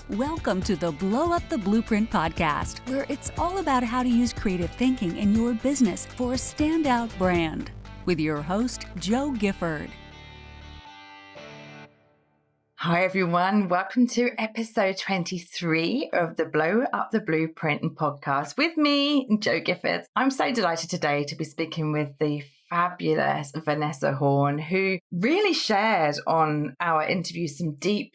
Welcome to the Blow Up the Blueprint podcast, where it's all about how to use creative thinking in your business for a standout brand. With your host, Joe Gifford. Hi, everyone. Welcome to episode 23 of the Blow Up the Blueprint podcast with me, Joe Gifford. I'm so delighted today to be speaking with the fabulous Vanessa Horn, who really shared on our interview some deep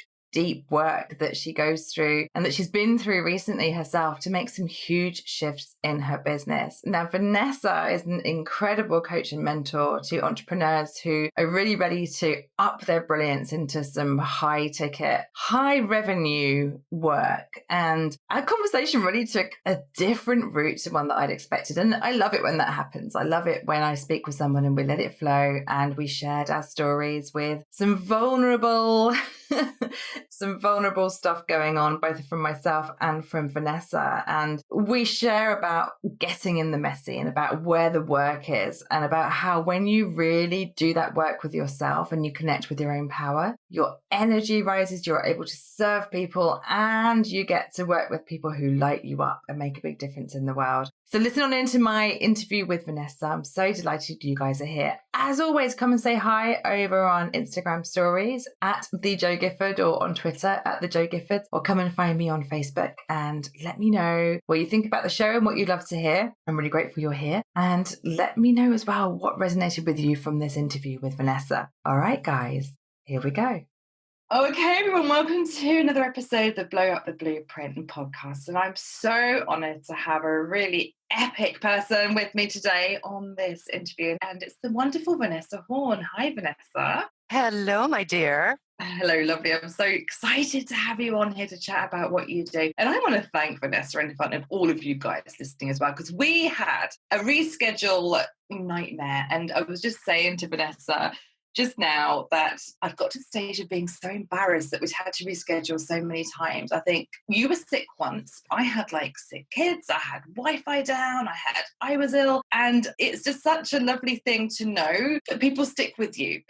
work that she goes through and that she's been through recently herself to make some huge shifts in her business. Now, Vanessa is an incredible coach and mentor to entrepreneurs who are really ready to up their brilliance into some high ticket, high revenue work. And our conversation really took a different route to one that I'd expected. And I love it when that happens. I love it when I speak with someone and we let it flow and we shared our stories with some vulnerable stuff going on, both from myself and from Vanessa. And we share about getting in the messy and about where the work is and about how when you really do that work with yourself and you connect with your own power, your energy rises, you're able to serve people and you get to work with people who light you up and make a big difference in the world. So listen on into my interview with Vanessa. I'm so delighted you guys are here. As always, come and say hi over on Instagram stories at the Joe Gifford or on Twitter at the Joe Gifford, or come and find me on Facebook and let me know what you think about the show and what you'd love to hear. I'm really grateful you're here. And let me know as well what resonated with you from this interview with Vanessa. All right, guys, here we go. Okay, everyone, welcome to another episode of the Blow Up the Blueprint podcast. And I'm so honoured to have a really epic person with me today on this interview. And it's the wonderful Vanessa Horn. Hi, Vanessa. Hello, my dear. Hello, lovely. I'm so excited to have you on here to chat about what you do. And I want to thank Vanessa in front of all of you guys listening as well, because we had a reschedule nightmare. And I was just saying to Vanessa just now that I've got to the stage of being so embarrassed that we've had to reschedule so many times. I think you were sick once. I had sick kids. I had Wi-Fi down. I was ill. And it's just such a lovely thing to know that people stick with you.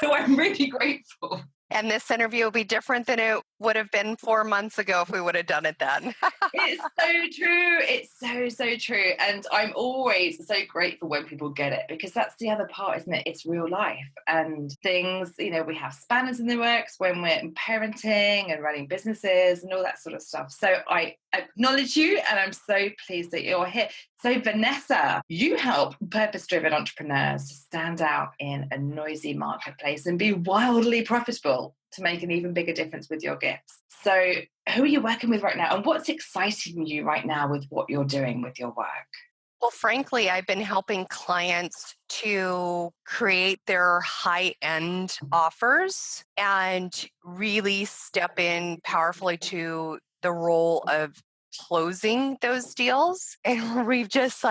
So I'm really grateful. And this interview will be different than it would have been 4 months ago if we would have done it then. It's so true. It's so true. And I'm always so grateful when people get it, because that's the other part, isn't it? It's real life and things, we have spanners in the works when we're parenting and running businesses and all that sort of stuff. So I acknowledge you and I'm so pleased that you're here. So Vanessa, you help purpose-driven entrepreneurs to stand out in a noisy marketplace and be wildly profitable to make an even bigger difference with your gifts. So who are you working with right now and what's exciting you right now with what you're doing with your work? Well, frankly, I've been helping clients to create their high-end offers and really step in powerfully to the role of closing those deals. And we've just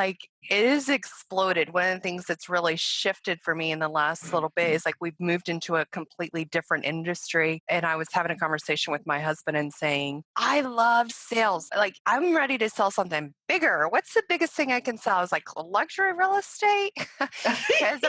it has exploded. One of the things that's really shifted for me in the last little bit is we've moved into a completely different industry. And I was having a conversation with my husband and saying, I love sales. I'm ready to sell something bigger. What's the biggest thing I can sell? I was luxury real estate. Because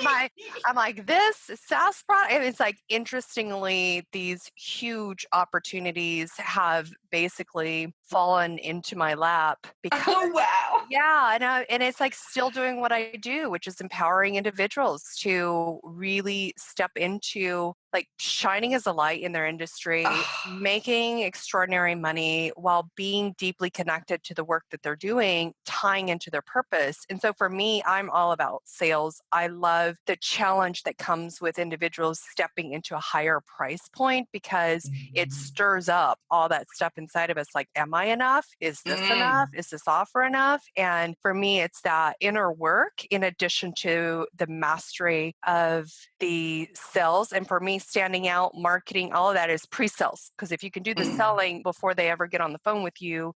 I'm this SaaS product. And it's interestingly, these huge opportunities have basically fallen into my lap because wow. Yeah, and it's still doing what I do, which is empowering individuals to really step into shining as a light in their industry, making extraordinary money while being deeply connected to the work that they're doing, tying into their purpose. And so for me, I'm all about sales. I love the challenge that comes with individuals stepping into a higher price point because it stirs up all that stuff inside of us. Am I enough? Is this enough? Is this offer enough? And for me, it's that inner work in addition to the mastery of the sales. And for me, standing out, marketing, all of that is pre-sales. Because if you can do the selling before they ever get on the phone with you,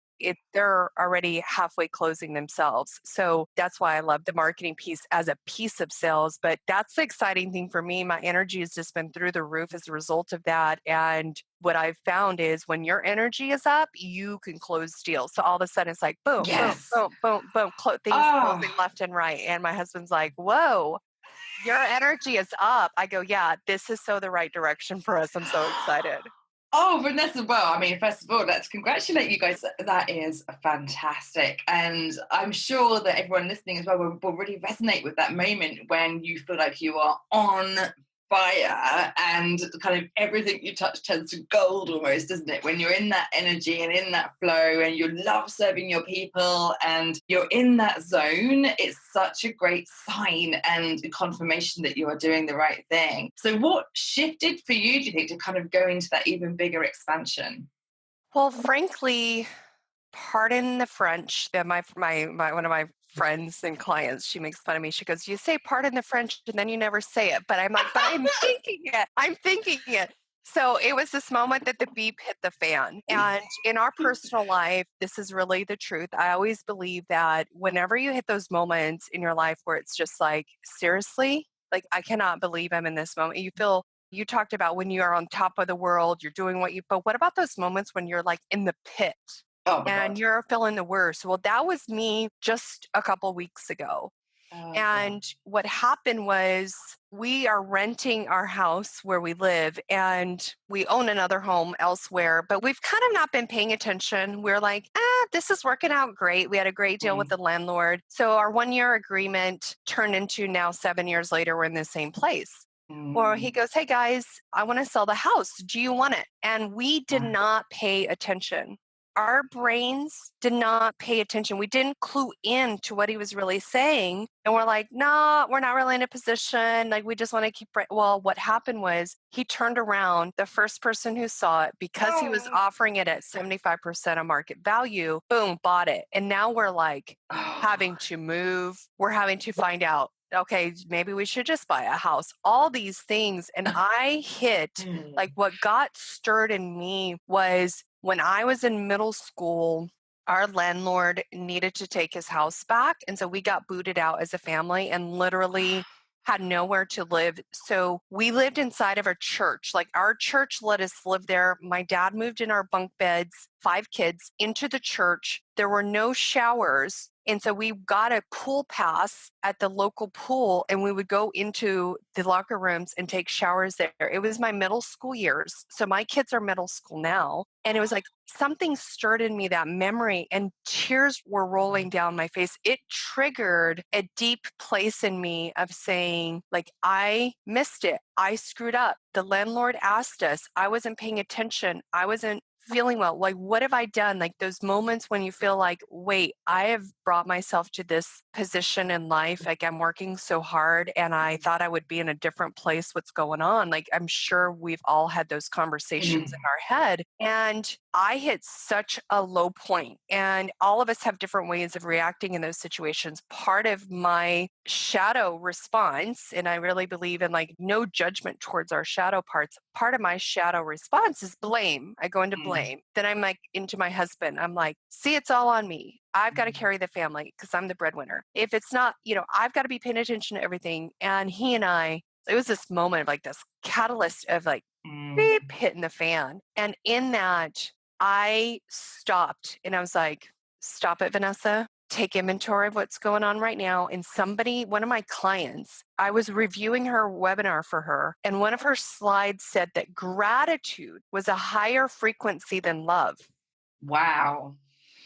they're already halfway closing themselves. So that's why I love the marketing piece as a piece of sales. But that's the exciting thing for me. My energy has just been through the roof as a result of that. And what I've found is when your energy is up, you can close deals. So all of a sudden it's boom, yes. boom, boom, boom, boom, things closing left and right. And my husband's whoa, your energy is up. I go, yeah, this is so the right direction for us. I'm so excited. Oh, Vanessa, well, I mean, first of all, let's congratulate you guys. That is fantastic. And I'm sure that everyone listening as well will really resonate with that moment when you feel like you are on fire and kind of everything you touch turns to gold almost, doesn't it? When you're in that energy and in that flow and you love serving your people and you're in that zone, it's such a great sign and confirmation that you are doing the right thing. So what shifted for you, do you think, to kind of go into that even bigger expansion? Well, frankly, pardon the French, that my one of my friends and clients, she makes fun of me. She goes, "You say pardon the French and then you never say it." But I'm like, "But I'm thinking it. I'm thinking it." So it was this moment that the beep hit the fan. And in our personal life, this is really the truth. I always believe that whenever you hit those moments in your life where it's just like, seriously, like I cannot believe I'm in this moment. You talked about when you are on top of the world, you're doing but what about those moments when you're like in the pit? Oh my And God. you're feeling the worst. Well, that was me just a couple weeks ago. Oh, God. And what happened was we are renting our house where we live and we own another home elsewhere, but we've kind of not been paying attention. We're like, this is working out great. We had a great deal with the landlord. So our 1 year agreement turned into now 7 years later, we're in the same place. Or he goes, "Hey guys, I want to sell the house. Do you want it?" And we did not pay attention. Our brains did not pay attention. We didn't clue in to what he was really saying. And we're like, "No, we're not really in a position. Like, we just want to keep." Well, what happened was he turned around. The first person who saw it, because he was offering it at 75% of market value, boom, bought it. And now we're like having to move. We're having to find out, okay, maybe we should just buy a house, all these things. And I hit like what got stirred in me was when I was in middle school, our landlord needed to take his house back. And so we got booted out as a family and literally had nowhere to live. So we lived inside of a church. Like our church let us live there. My dad moved in our bunk beds, 5 kids, into the church. There were no showers. And so we got a pool pass at the local pool and we would go into the locker rooms and take showers there. It was my middle school years. So my kids are middle school now. And it was like something stirred in me, that memory, and tears were rolling down my face. It triggered a deep place in me of saying, like, I missed it. I screwed up. The landlord asked us. I wasn't paying attention. I wasn't feeling well. Like, what have I done? Like those moments when you feel like, wait, I have brought myself to this position in life. Like I'm working so hard and I thought I would be in a different place. What's going on? Like I'm sure we've all had those conversations in our head. And I hit such a low point, and all of us have different ways of reacting in those situations. Part of my shadow response, and I really believe in like no judgment towards our shadow parts. Part of my shadow response is blame. I go into blame. Then I'm like into my husband. I'm like, see, it's all on me. I've got to carry the family because I'm the breadwinner. If it's not, I've got to be paying attention to everything. And he and I, it was this moment of like this catalyst of like beep hitting the fan. And in that, I stopped and I was like, stop it, Vanessa. Take inventory of what's going on right now. And one of my clients, I was reviewing her webinar for her, and one of her slides said that gratitude was a higher frequency than love. Wow.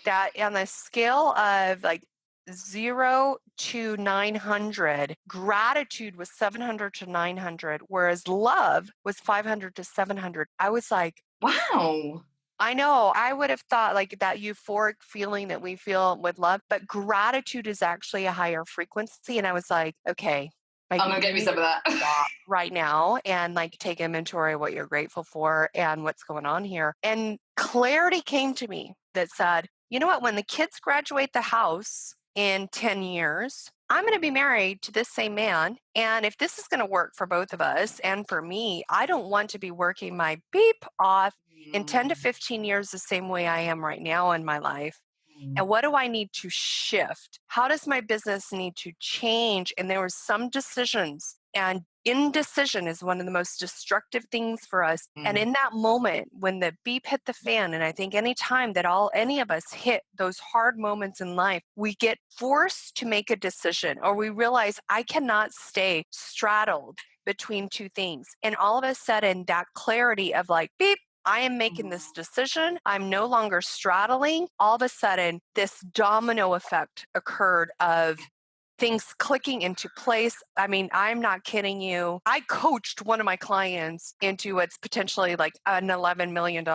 That on a scale of like 0 to 900, gratitude was 700 to 900, whereas love was 500 to 700. I was like, wow. I know. I would have thought like that euphoric feeling that we feel with love, but gratitude is actually a higher frequency. And I was like, okay, like I'm going to get me some of that. stop right now and like take inventory of what you're grateful for and what's going on here. And clarity came to me that said, you know what, when the kids graduate the house in 10 years, I'm going to be married to this same man. And if this is going to work for both of us and for me, I don't want to be working my beep off in 10 to 15 years the same way I am right now in my life. And what do I need to shift? How does my business need to change? And there were some decisions, and indecision is one of the most destructive things for us. And in that moment, when the beep hit the fan, and I think any time that any of us hit those hard moments in life, we get forced to make a decision, or we realize I cannot stay straddled between two things. And all of a sudden, that clarity of like, beep, I am making this decision. I'm no longer straddling. All of a sudden, this domino effect occurred of things clicking into place. I mean, I'm not kidding you. I coached one of my clients into what's potentially like an $11 million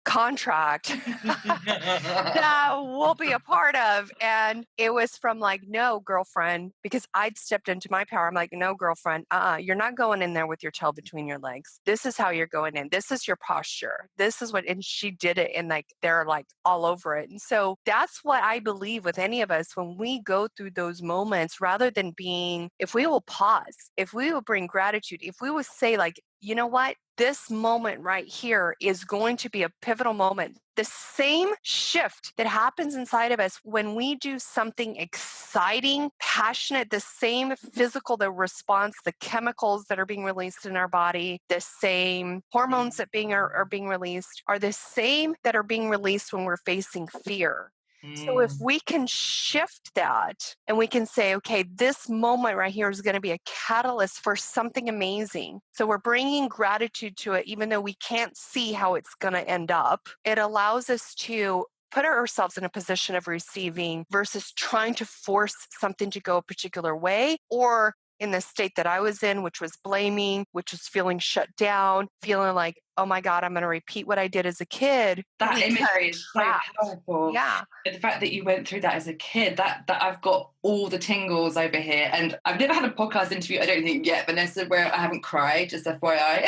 contract that we'll be a part of. And it was from like, no, girlfriend, because I'd stepped into my power. I'm like, no, girlfriend, you're not going in there with your tail between your legs. This is how you're going in. This is your posture. This is what, and she did it, and like, they're like all over it. And so that's what I believe with any of us when we go through those moments, rather than being, if we will pause, if we will bring gratitude, if we will say like, you know what, this moment right here is going to be a pivotal moment. The same shift that happens inside of us when we do something exciting, passionate, the same physical, the response, the chemicals that are being released in our body, the same hormones that are being released are the same that are being released when we're facing fear. So if we can shift that and we can say, okay, this moment right here is going to be a catalyst for something amazing. So we're bringing gratitude to it, even though we can't see how it's going to end up. It allows us to put ourselves in a position of receiving versus trying to force something to go a particular way, or in the state that I was in, which was blaming, which was feeling shut down, feeling like, oh my God, I'm going to repeat what I did as a kid. That imagery is so powerful. Yeah. The fact that you went through that as a kid, that I've got all the tingles over here. And I've never had a podcast interview, I don't think yet, Vanessa, where I haven't cried, just FYI.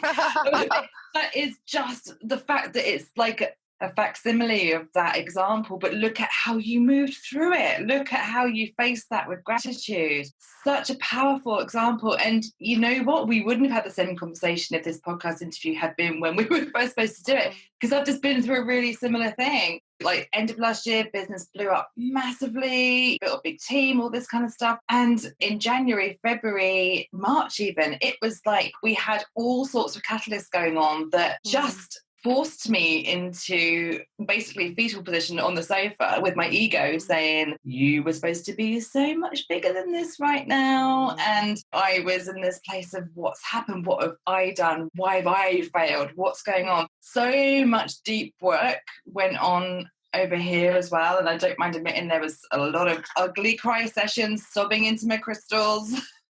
That is just the fact that it's like a facsimile of that example, but look at how you moved through it. Look at how you faced that with gratitude. Such a powerful example. And you know what? We wouldn't have had the same conversation if this podcast interview had been when we were first supposed to do it, because I've just been through a really similar thing. Like end of last year, business blew up massively, built a big team, all this kind of stuff. And in January, February, March even, it was like we had all sorts of catalysts going on that just forced me into basically fetal position on the sofa with my ego saying, you were supposed to be so much bigger than this right now. And I was in this place of what's happened? What have I done? Why have I failed? What's going on? So much deep work went on over here as well. And I don't mind admitting there was a lot of ugly cry sessions, sobbing into my crystals.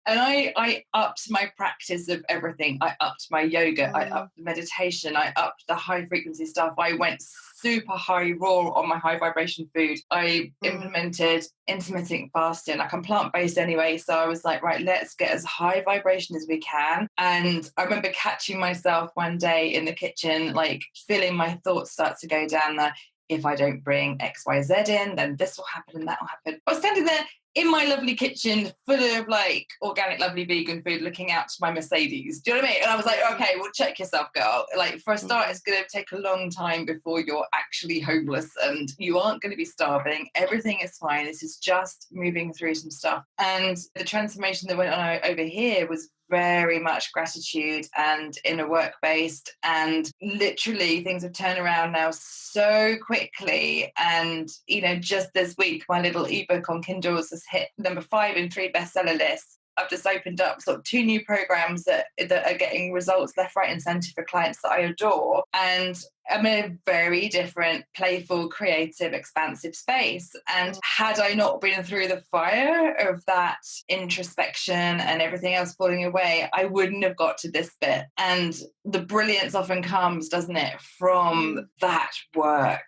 And I upped my practice of everything. I upped my yoga, I upped the meditation, I upped the high frequency stuff. I went super high raw on my high vibration food. I implemented intermittent fasting. Like I'm plant-based anyway. So I was like, right, let's get as high vibration as we can. And I remember catching myself one day in the kitchen, like feeling my thoughts start to go down there. If I don't bring X, Y, Z in, then this will happen and that will happen. I was standing there in my lovely kitchen full of like organic, lovely vegan food, looking out to my Mercedes. Do you know what I mean? And I was like, okay, well, check yourself, girl. Like for a start, it's going to take a long time before you're actually homeless and you aren't going to be starving. Everything is fine. This is just moving through some stuff. And the transformation that went on over here was very much gratitude and inner work based, and literally things have turned around now so quickly. And you know, just this week my little ebook on Kindles has hit number 5 in 3 bestseller lists. I've just opened up sort of 2 new programs that are getting results left, right and centre for clients that I adore. And I'm in a very different, playful, creative, expansive space. And had I not been through the fire of that introspection and everything else falling away, I wouldn't have got to this bit. And the brilliance often comes, doesn't it, from that work.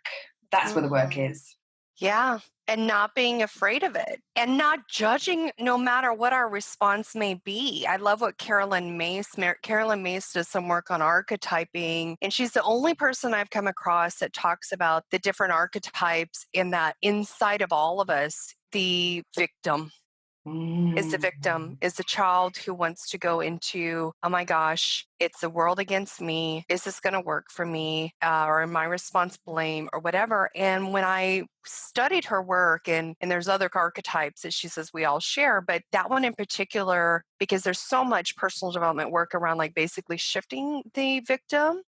That's where the work is. Yeah. And not being afraid of it and not judging no matter what our response may be. I love what Carolyn Mace does some work on archetyping. And she's the only person I've come across that talks about the different archetypes in that inside of all of us, the victim. Is the victim, is the child who wants to go into, oh my gosh, it's the world against me. Is this going to work for me? Or in my response, blame or whatever. And when I studied her work, and there's other archetypes that she says we all share, but that one in particular, because there's so much personal development work around like basically shifting the victim.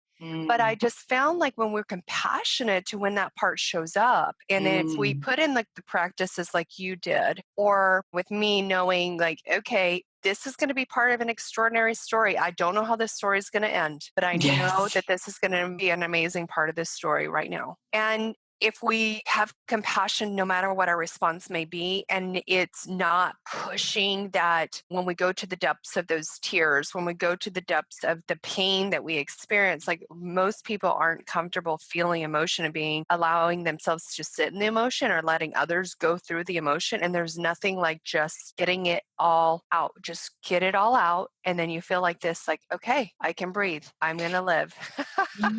But I just found like when we're compassionate to when that part shows up, and if we put in like the practices like you did, or with me knowing like, okay, this is going to be part of an extraordinary story. I don't know how this story is going to end, but I know that this is going to be an amazing part of this story right now. And if we have compassion, no matter what our response may be, and it's not pushing that when we go to the depths of those tears, when we go to the depths of the pain that we experience, like most people aren't comfortable feeling emotion and allowing themselves to sit in the emotion or letting others go through the emotion. And there's nothing like just getting it all out. Just get it all out. And then you feel like this, like, okay, I can breathe. I'm going to live.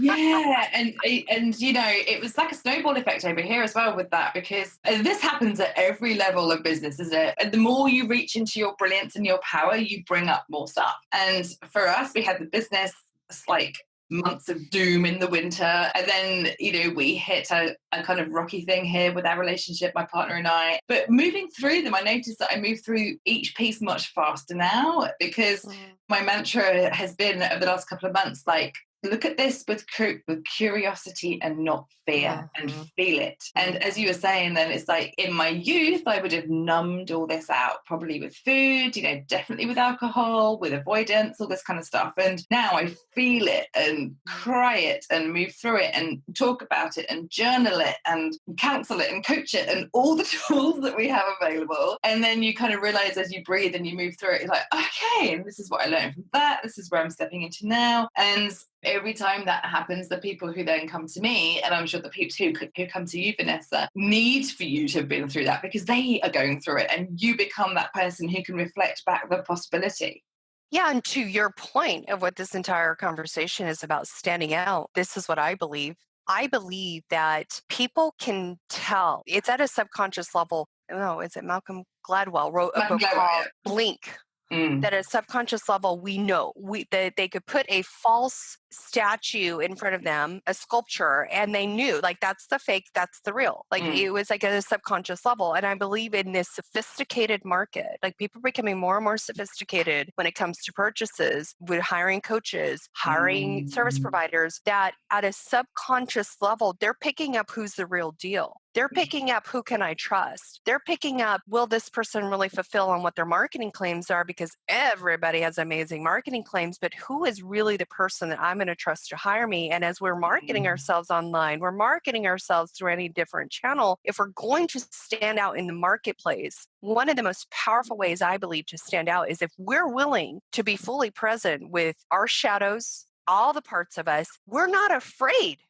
Yeah. And, it was like a snowball effect over here as well with that, because this happens at every level of business, isn't it? And the more you reach into your brilliance and your power, you bring up more stuff. And for us, we had the business, like months of doom in the winter. And then, we hit a kind of rocky thing here with our relationship, my partner and I. But moving through them, I noticed that I move through each piece much faster now, because my mantra has been over the last couple of months, like, look at this with curiosity and not fear, and feel it. And as you were saying, then it's like in my youth, I would have numbed all this out, probably with food, definitely with alcohol, with avoidance, all this kind of stuff. And now I feel it and cry it and move through it and talk about it and journal it and counsel it and coach it and all the tools that we have available. And then you kind of realize as you breathe and you move through it, you're like, okay, and this is what I learned from that. This is where I'm stepping into now. And every time that happens, the people who then come to me, and I'm sure the people who come to you, Vanessa, need for you to have been through that, because they are going through it, and you become that person who can reflect back the possibility. Yeah, and to your point of what this entire conversation is about, standing out, this is what I believe. I believe that people can tell. It's at a subconscious level. No, is it Malcolm Gladwell wrote a book called Blink? That at a subconscious level, we know that they could put a false statue in front of them, a sculpture, and they knew, like, that's the fake, that's the real. Like, it was like at a subconscious level. And I believe in this sophisticated market, like people becoming more and more sophisticated when it comes to purchases, with hiring coaches, hiring service providers, that at a subconscious level, they're picking up who's the real deal. They're picking up who can I trust. They're picking up, will this person really fulfill on what their marketing claims are? Because everybody has amazing marketing claims, but who is really the person that I'm going to trust to hire me? And as we're marketing ourselves online, we're marketing ourselves through any different channel. If we're going to stand out in the marketplace, one of the most powerful ways I believe to stand out is if we're willing to be fully present with our shadows, all the parts of us. We're not afraid.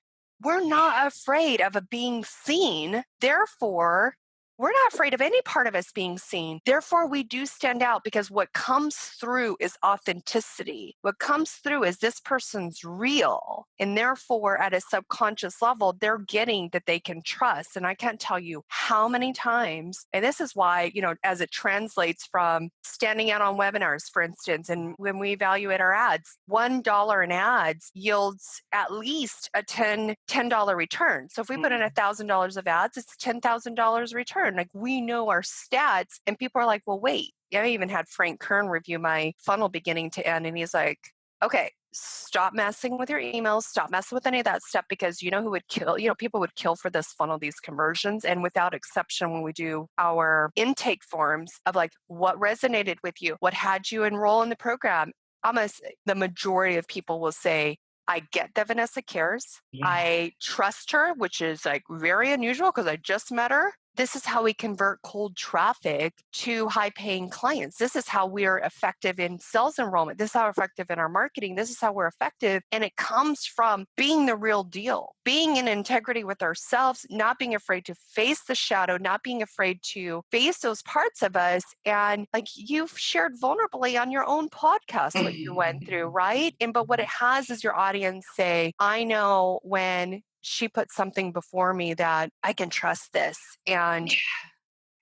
We're not afraid of being seen. Therefore, we're not afraid of any part of us being seen. Therefore, we do stand out, because what comes through is authenticity. What comes through is this person's real. And therefore, at a subconscious level, they're getting that they can trust. And I can't tell you how many times, and this is why, as it translates from standing out on webinars, for instance, and when we evaluate our ads, $1 in ads yields at least a $10 return. So if we put in $1,000 of ads, it's $10,000 return. Like, we know our stats, and people are like, well, wait. I even had Frank Kern review my funnel beginning to end, and he's like, okay, stop messing with your emails, stop messing with any of that stuff, because who would kill, people would kill for this funnel, these conversions. And without exception, when we do our intake forms of like, what resonated with you, what had you enroll in the program, almost the majority of people will say, I get that Vanessa cares. Yeah. I trust her, which is like very unusual because I just met her. This is how we convert cold traffic to high-paying clients. This is how we're effective in sales enrollment. This is how we're effective in our marketing. This is how we're effective. And it comes from being the real deal, being in integrity with ourselves, not being afraid to face the shadow, not being afraid to face those parts of us. And like you've shared vulnerably on your own podcast what you went through, right? But what it has is your audience say, I know when she put something before me that I can trust this. And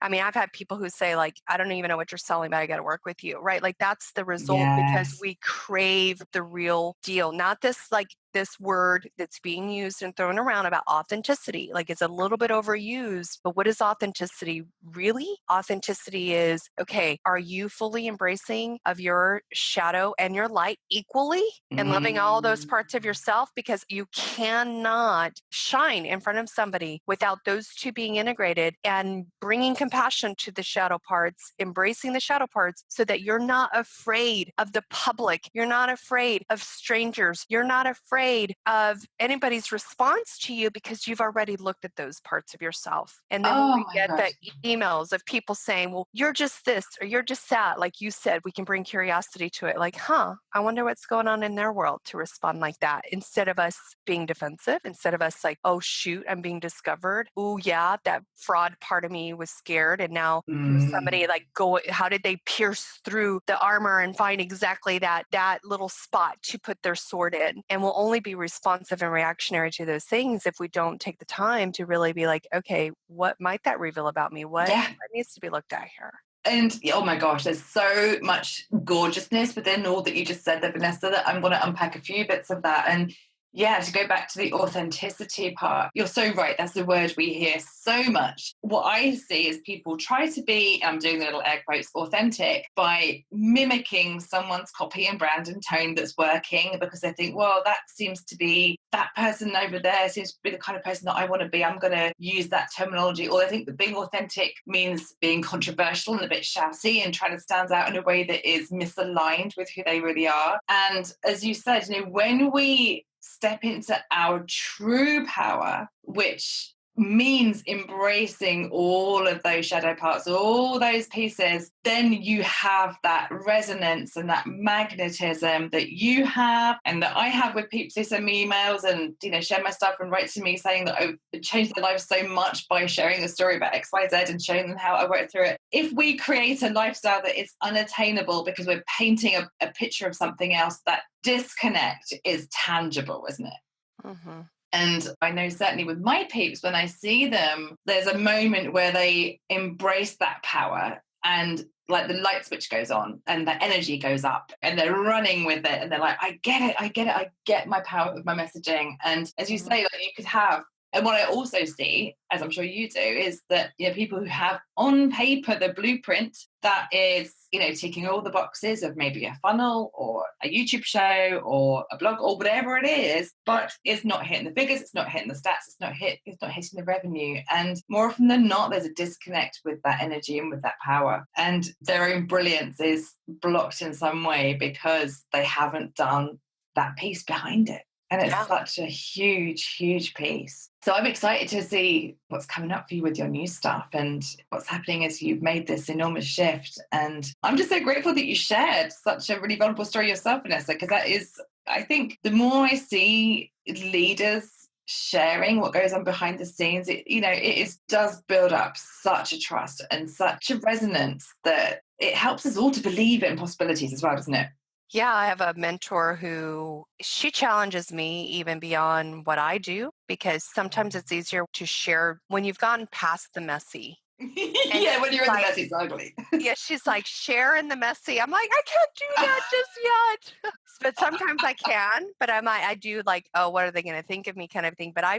I mean, I've had people who say like, I don't even know what you're selling, but I got to work with you, right? Like that's the result because we crave the real deal, not this like this word that's being used and thrown around about authenticity. Like it's a little bit overused, but what is authenticity really? Authenticity is, okay, are you fully embracing of your shadow and your light equally and loving all those parts of yourself? Because you cannot shine in front of somebody without those two being integrated and bringing compassion to the shadow parts, embracing the shadow parts so that you're not afraid of the public. You're not afraid of strangers. You're not afraid of anybody's response to you because you've already looked at those parts of yourself. And then when we get the emails of people saying, well, you're just this or you're just that, like you said, we can bring curiosity to it. Like, I wonder what's going on in their world to respond like that. Instead of us being defensive, instead of us like, oh, shoot, I'm being discovered. Oh, yeah, that fraud part of me was scared. And now here's somebody like, how did they pierce through the armor and find exactly that little spot to put their sword in? And we'll only be responsive and reactionary to those things if we don't take the time to really be like, okay, what might that reveal about me? What needs to be looked at here? And oh my gosh, there's so much gorgeousness within all that you just said there, Vanessa, that I'm going to unpack a few bits of that. And yeah, to go back to the authenticity part, you're so right. That's the word we hear so much. What I see is people try to be, I'm doing the little air quotes, authentic by mimicking someone's copy and brand and tone that's working because they think, well, that seems to be, that person over there seems to be the kind of person that I want to be. I'm going to use that terminology. Or they think that being authentic means being controversial and a bit shouty and trying to stand out in a way that is misaligned with who they really are. And as you said, when we step into our true power, which means embracing all of those shadow parts, all those pieces, then you have that resonance and that magnetism that you have and that I have with peeps who send me emails and share my stuff and write to me saying that I've changed their lives so much by sharing a story about XYZ and showing them how I worked through it. If we create a lifestyle that is unattainable because we're painting a picture of something else, that disconnect is tangible, isn't it? Mm-hmm. And I know certainly with my peeps, when I see them, there's a moment where they embrace that power and like the light switch goes on and the energy goes up and they're running with it. And they're like, I get it. I get my power with my messaging. And as you say, like you could have, and what I also see, as I'm sure you do, is that people who have on paper the blueprint that is, ticking all the boxes of maybe a funnel or a YouTube show or a blog or whatever it is, but it's not hitting the figures, it's not hitting the stats, it's not hitting the revenue. And more often than not, there's a disconnect with that energy and with that power. And their own brilliance is blocked in some way because they haven't done that piece behind it. And it's such a huge, huge piece. So I'm excited to see what's coming up for you with your new stuff and what's happening as you've made this enormous shift. And I'm just so grateful that you shared such a really vulnerable story yourself, Vanessa, because that is, I think, the more I see leaders sharing what goes on behind the scenes, it does build up such a trust and such a resonance that it helps us all to believe in possibilities as well, doesn't it? Yeah, I have a mentor who she challenges me even beyond what I do because sometimes it's easier to share when you've gotten past the messy. Yeah, when you're in the messy, it's ugly. Yeah, she's like, share in the messy. I'm like, I can't do that just yet. But sometimes I can, but I do like, oh, what are they going to think of me kind of thing. But I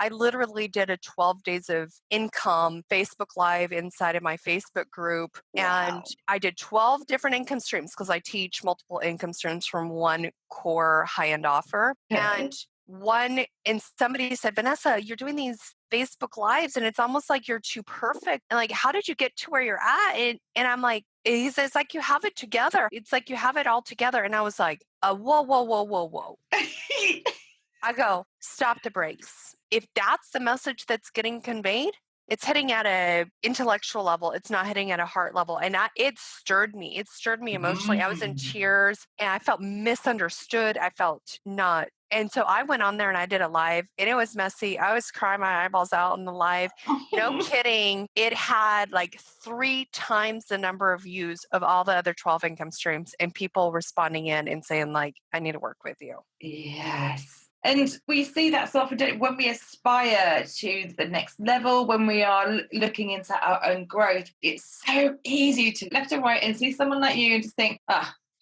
literally did a 12 days of income Facebook Live inside of my Facebook group. Wow. And I did 12 different income streams because I teach multiple income streams from one core high-end offer. Okay. And somebody said, Vanessa, you're doing these Facebook Lives and it's almost like you're too perfect. And like, how did you get to where you're at? And I'm like, he says, like, you have it together. It's like you have it all together. And I was like, whoa. I go, stop the brakes. If that's the message that's getting conveyed, it's hitting at an intellectual level. It's not hitting at a heart level. And it stirred me. It stirred me emotionally. I was in tears and I felt misunderstood. I felt not. And so I went on there and I did a live and it was messy. I was crying my eyeballs out in the live. No kidding. It had like 3 times the number of views of all the other 12 income streams and people responding in and saying like, I need to work with you. Yes. And we see that so often when we aspire to the next level, when we are looking into our own growth, it's so easy to left and right and see someone like you and just think,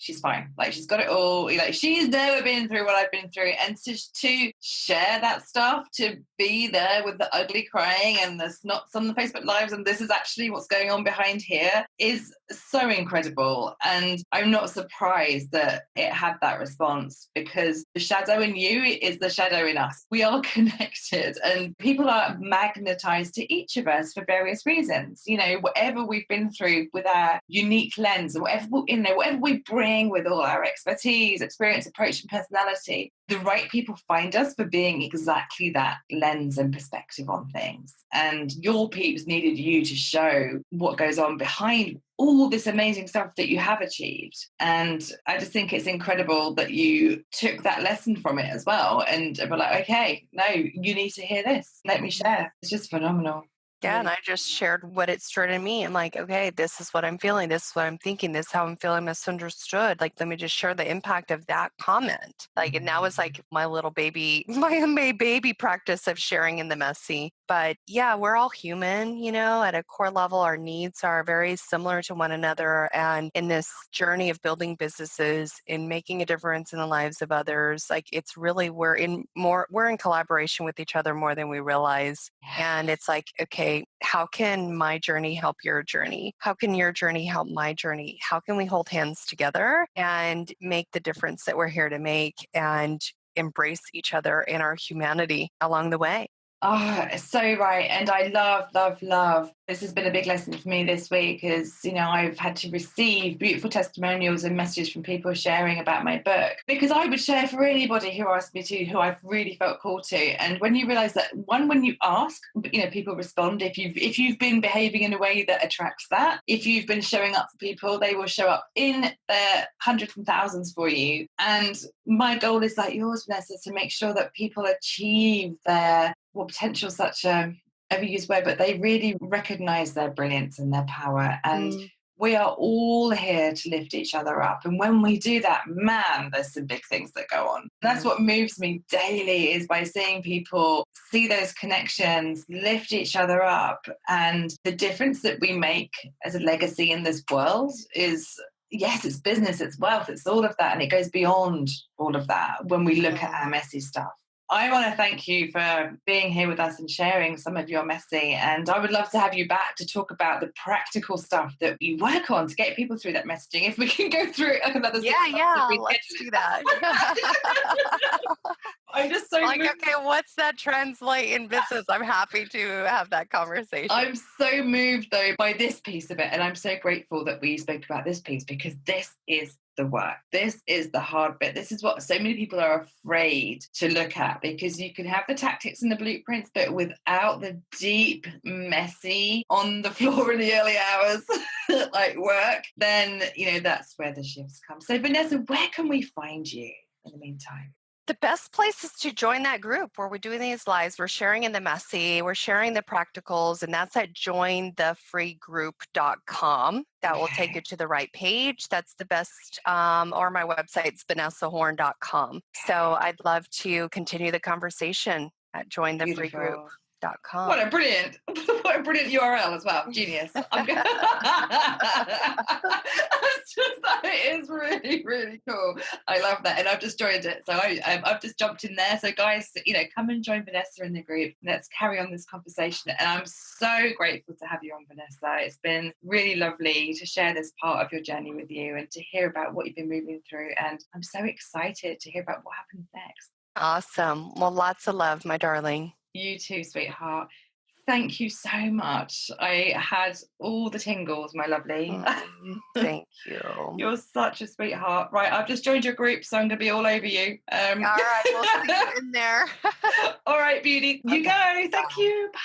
she's fine. Like, she's got it all. Like, she's never been through what I've been through. And to share that stuff, to be there with the ugly crying and the snots on the Facebook Lives, and this is actually what's going on behind here, is so incredible. And I'm not surprised that it had that response, because the shadow in you is the shadow in us. We are connected, and people are magnetized to each of us for various reasons. You know, whatever we've been through with our unique lens, and whatever we bring with all our expertise, experience, approach, and personality, the right people find us for being exactly that lens and perspective on things. And your peeps needed you to show what goes on behind all this amazing stuff that you have achieved. And I just think it's incredible that you took that lesson from it as well, and were like, okay, no, you need to hear this. Let me share. It's just phenomenal. Yeah, and I just shared what it stirred in me. I'm like, okay, this is what I'm feeling. This is what I'm thinking. This is how I'm feeling misunderstood. Like, let me just share the impact of that comment. Like, and now it's like my little baby, my baby practice of sharing in the messy. But yeah, we're all human, you know, at a core level, our needs are very similar to one another. And in this journey of building businesses, in making a difference in the lives of others, like, it's really, we're in collaboration with each other more than we realize. And it's like, okay, how can my journey help your journey? How can your journey help my journey? How can we hold hands together and make the difference that we're here to make, and embrace each other in our humanity along the way? Oh, so right. And I love. This has been a big lesson for me this week, is, you know, I've had to receive beautiful testimonials and messages from people sharing about my book, because I would share for anybody who asked me to, who I've really felt called to. And when you realize that, one, when you ask, you know, people respond. If you've been behaving in a way that attracts that, if you've been showing up for people, they will show up in their hundreds and thousands for you. And my goal is like yours, Vanessa, to make sure that people achieve their, well, potential, such a overused word, but they really recognize their brilliance and their power. And we are all here to lift each other up. And when we do that, man, there's some big things that go on. That's what moves me daily, is by seeing people see those connections, lift each other up. And the difference that we make as a legacy in this world is, yes, it's business, it's wealth, it's all of that. And it goes beyond all of that when we look at our messy stuff. I want to thank you for being here with us and sharing some of your messy. And I would love to have you back to talk about the practical stuff that you work on to get people through that messaging. If we can go through another 6 months. Yeah, let's do that. I'm just so like, okay, what's that translate in business? I'm happy to have that conversation. I'm so moved, though, by this piece of it. And I'm so grateful that we spoke about this piece, because this is the work. This is the hard bit. This is what so many people are afraid to look at, because you can have the tactics and the blueprints, but without the deep, messy, on the floor in the early hours, like work, then, you know, that's where the shifts come. So, Vanessa, where can we find you in the meantime? The best place is to join that group where we're doing these lives. We're sharing in the messy, we're sharing the practicals, and that's at jointhefreegroup.com. That will take you to the right page. That's the best, or my website's vanessahorn.com. So I'd love to continue the conversation at jointhefreegroup.com. What a brilliant URL as well. Genius. It is really, really cool. I love that. And I've just joined it. So I've just jumped in there. So guys, you know, come and join Vanessa in the group. Let's carry on this conversation. And I'm so grateful to have you on, Vanessa. It's been really lovely to share this part of your journey with you and to hear about what you've been moving through. And I'm so excited to hear about what happens next. Awesome. Well, lots of love, my darling. You too, sweetheart. Thank you so much. I had all the tingles, my lovely. Thank you. You're such a sweetheart. Right, I've just joined your group, so I'm going to be all over you. All right, we'll see you in there. All right, beauty. You go. Thank you. Bye.